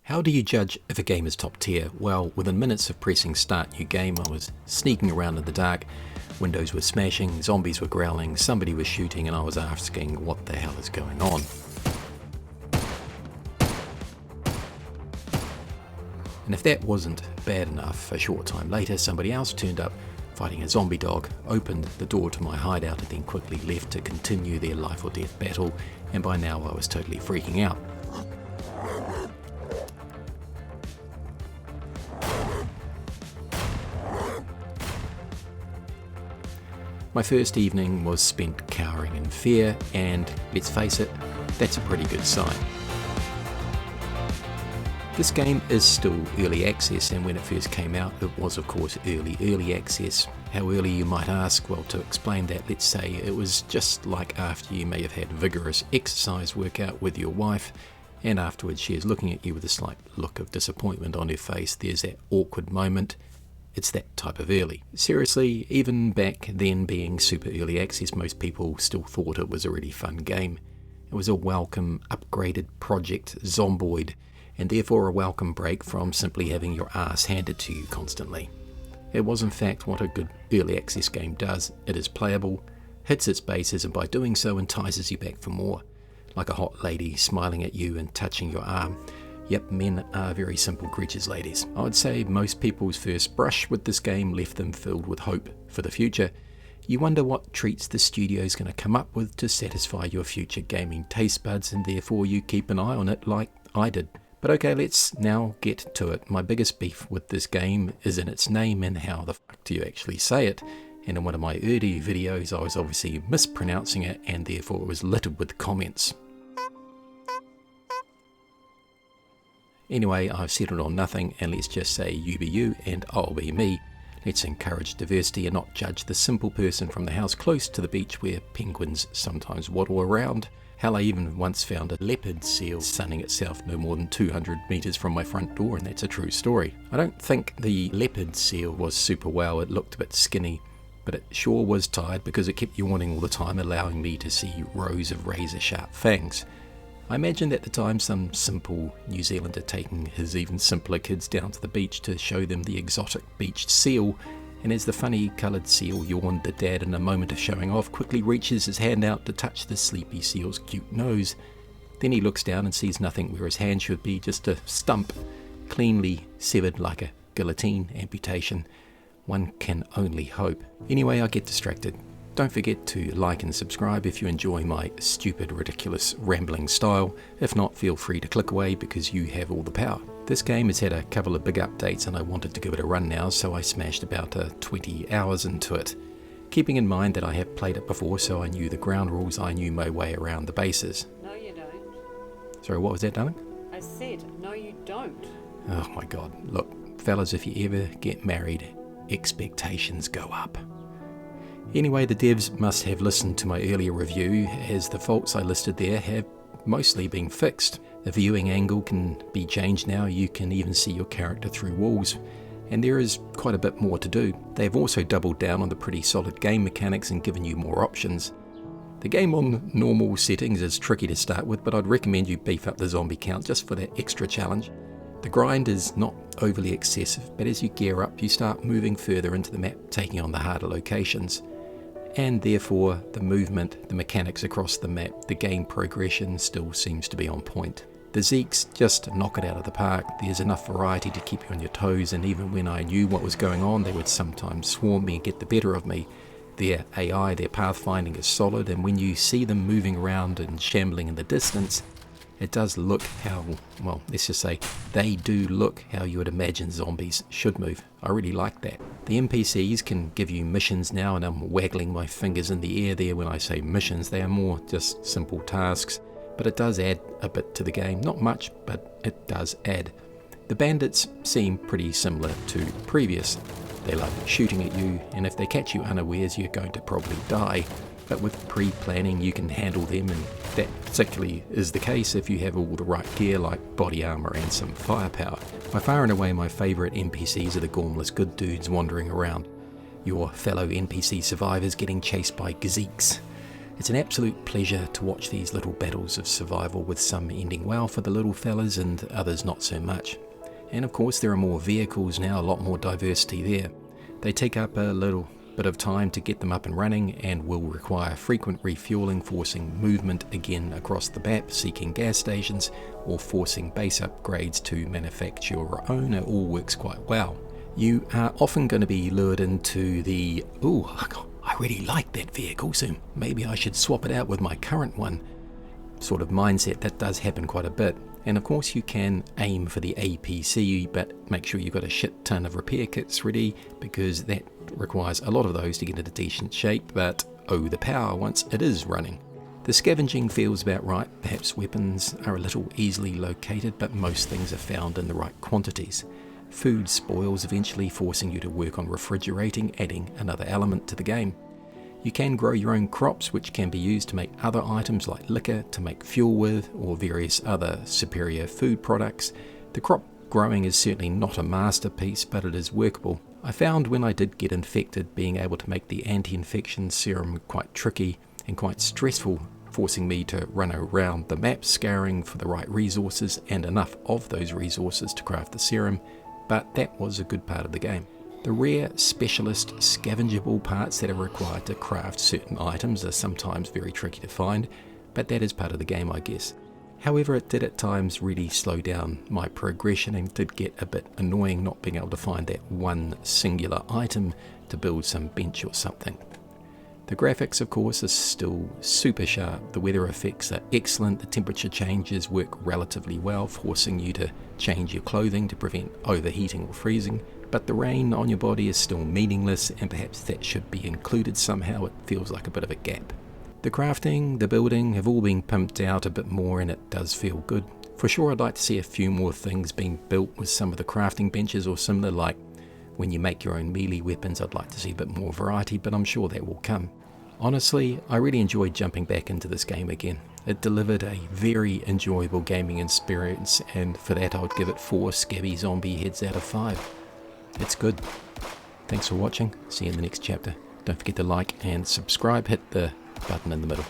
How do you judge if a game is top tier? Well, within minutes of pressing start new game, I was sneaking around in the dark, windows were smashing, zombies were growling, somebody was shooting, and I was asking what the hell is going on. And if that wasn't bad enough, a short time later somebody else turned up fighting a zombie dog, opened the door to my hideout and then quickly left to continue their life or death battle, and by now I was totally freaking out. My first evening was spent cowering in fear, and let's face it, that's a pretty good sign. This game is still early access, and when it first came out it was of course early access. How early, you might ask? Well, to explain that, let's say it was just like after you may have had vigorous exercise workout with your wife, and afterwards she is looking at you with a slight look of disappointment on her face. There's that awkward moment. It's that type of early. Seriously, even back then being super early access, most people still thought it was a really fun game. It was a welcome, upgraded Project Zomboid, and therefore a welcome break from simply having your ass handed to you constantly. It was in fact what a good early access game does. It is playable, hits its bases, and by doing so entices you back for more. Like a hot lady smiling at you and touching your arm. Yep, men are very simple creatures, ladies. I would say most people's first brush with this game left them filled with hope for the future. You wonder what treats the studio's going to come up with to satisfy your future gaming taste buds, and therefore you keep an eye on it like I did. But okay, let's now get to it. My biggest beef with this game is in its name and how the fuck do you actually say it. And in one of my early videos I was obviously mispronouncing it, and therefore it was littered with comments. Anyway, I've settled on nothing, and let's just say you be you and I'll be me. Let's encourage diversity and not judge the simple person from the house close to the beach where penguins sometimes waddle around. Hell, I even once found a leopard seal sunning itself no more than 200 meters from my front door, and that's a true story. I don't think the leopard seal was super well. It looked a bit skinny, but it sure was tired because it kept yawning all the time, allowing me to see rows of razor sharp fangs. I imagined at the time some simple New Zealander taking his even simpler kids down to the beach to show them the exotic beached seal, and as the funny coloured seal yawned, the dad, in a moment of showing off, quickly reaches his hand out to touch the sleepy seal's cute nose. Then he looks down and sees nothing where his hand should be, just a stump, cleanly severed like a guillotine amputation. One can only hope. Anyway, I get distracted. Don't forget to like and subscribe if you enjoy my stupid, ridiculous, rambling style. If not, feel free to click away because you have all the power. This game has had a couple of big updates and I wanted to give it a run now, so I smashed about 20 hours into it. Keeping in mind that I have played it before, so I knew the ground rules, I knew my way around the bases. No, you don't. Sorry, what was that, darling? I said, no, you don't. Oh my god. Look, fellas, if you ever get married, expectations go up. Anyway, the devs must have listened to my earlier review, as the faults I listed there have mostly been fixed. The viewing angle can be changed now, you can even see your character through walls, and there is quite a bit more to do. They've also doubled down on the pretty solid game mechanics and given you more options. The game on normal settings is tricky to start with, but I'd recommend you beef up the zombie count just for that extra challenge. The grind is not overly excessive, but as you gear up you start moving further into the map, taking on the harder locations. And therefore the movement, the mechanics across the map, the game progression still seems to be on point. The Zeeks just knock it out of the park. There's enough variety to keep you on your toes, and even when I knew what was going on, they would sometimes swarm me and get the better of me. Their AI, their pathfinding is solid, and when you see them moving around and shambling in the distance, it does look how, well, let's just say, they do look how you would imagine zombies should move. I really like that. The NPCs can give you missions now, and I'm waggling my fingers in the air there when I say missions. They are more just simple tasks, but it does add a bit to the game. Not much, but it does add. The bandits seem pretty similar to previous. They love shooting at you, and if they catch you unawares, you're going to probably die. But with pre-planning you can handle them, and that particularly is the case if you have all the right gear like body armor and some firepower. By far and away my favourite NPCs are the gormless good dudes wandering around. Your fellow NPC survivors getting chased by Zeeks. It's an absolute pleasure to watch these little battles of survival, with some ending well for the little fellas and others not so much. And of course there are more vehicles now, a lot more diversity there. They take up a little bit of time to get them up and running and will require frequent refueling, forcing movement again across the map, seeking gas stations, or forcing base upgrades to manufacture your own. It all works quite well. You are often going to be lured into the, "Ooh, I really like that vehicle, so maybe I should swap it out with my current one," sort of mindset. That does happen quite a bit. And of course you can aim for the APC, but make sure you've got a shit ton of repair kits ready, because that requires a lot of those to get into decent shape, but oh, the power once it is running. The scavenging feels about right. Perhaps weapons are a little easily located, but most things are found in the right quantities. Food spoils eventually, forcing you to work on refrigerating, adding another element to the game. You can grow your own crops, which can be used to make other items like liquor, to make fuel with, or various other superior food products. The crop growing is certainly not a masterpiece, but it is workable. I found when I did get infected, being able to make the anti-infection serum quite tricky and quite stressful, forcing me to run around the map scouring for the right resources and enough of those resources to craft the serum, but that was a good part of the game. The rare specialist scavengeable parts that are required to craft certain items are sometimes very tricky to find, but that is part of the game, I guess. However, it did at times really slow down my progression and did get a bit annoying not being able to find that one singular item to build some bench or something. The graphics, of course, are still super sharp. The weather effects are excellent. The temperature changes work relatively well, forcing you to change your clothing to prevent overheating or freezing. But the rain on your body is still meaningless, and perhaps that should be included somehow. It feels like a bit of a gap. The crafting, the building have all been pumped out a bit more, and it does feel good. For sure, I'd like to see a few more things being built with some of the crafting benches or similar, like when you make your own melee weapons. I'd like to see a bit more variety, but I'm sure that will come. Honestly, I really enjoyed jumping back into this game again. It delivered a very enjoyable gaming experience, and for that I would give it 4 scabby zombie heads out of 5. It's good. Thanks for watching. See you in the next chapter. Don't forget to like and subscribe. Hit the button in the middle.